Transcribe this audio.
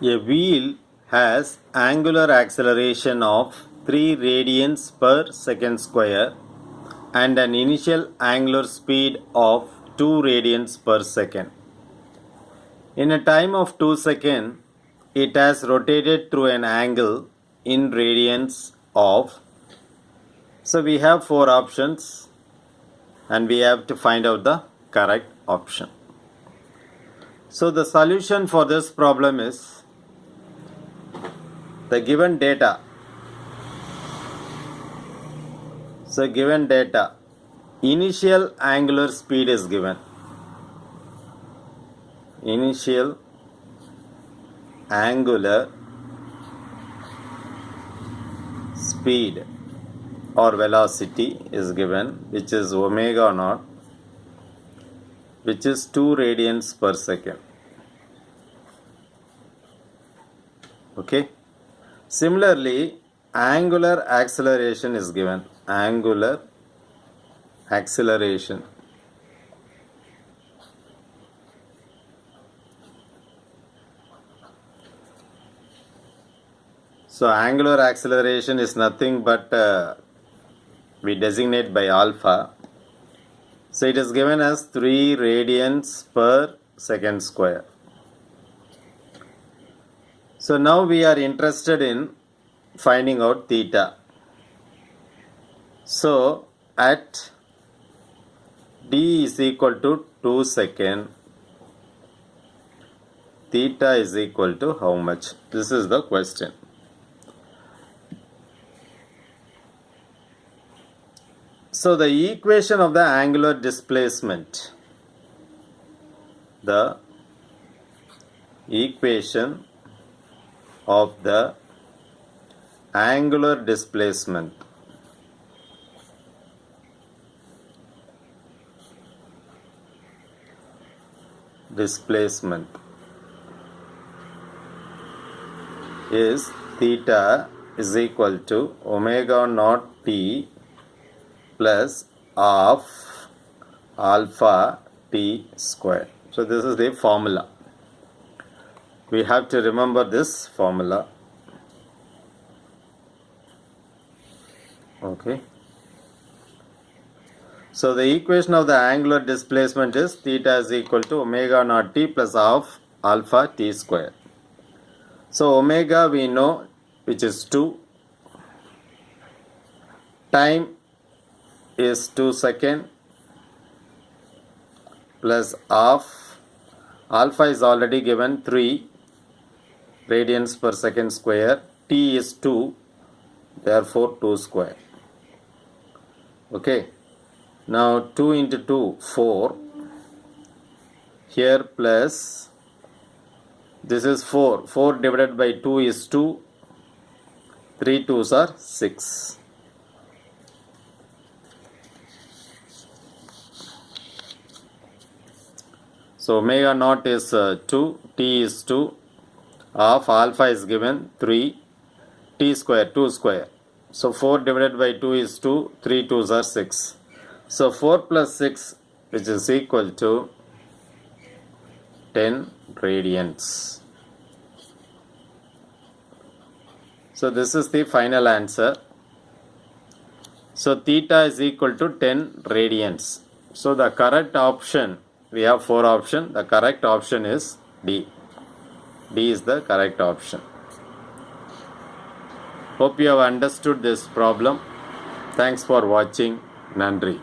A wheel has angular acceleration of 3 radians per second square and an initial angular speed of 2 radians per second. In a time of 2 seconds, it has rotated through an angle in radians of. So we have 4 options and we have to find out the correct option. So the solution for this problem is the given data. So given data, initial angular speed is given. Initial angular speed or velocity is given, which is omega naught, which is 2 radians per second. Okay. Similarly, angular acceleration is given. Angular acceleration. So angular acceleration is nothing but we designate by alpha. So it is given as 3 radians per second square. So now we are interested in finding out theta. So at d is equal to 2 seconds, theta is equal to how much? This is the question. So the equation of the angular displacement, the equation of the angular displacement is theta is equal to omega naught t plus of alpha t square. So this is the formula. We have to remember this formula. Okay. So the equation of the angular displacement is theta is equal to omega naught t plus of alpha t square. So omega we know, which is 2. Time is 2 seconds plus of alpha is already given 3 radians per second square. T is 2, therefore 2 square. Okay. Now 2 into 2, 4. Here plus, this is 4. 4 divided by 2 is 2. 3 2s are 6. So omega naught is 2, t is 2, of alpha is given 3, t square 2 square. So 4 divided by 2 is 2, 3 2s are 6. So 4 plus 6, which is equal to 10 radians. So this is the final answer. So theta is equal to 10 radians. So the correct option, we have 4 options. The correct option is D. D is the correct option. Hope you have understood this problem. Thanks for watching. Nandri.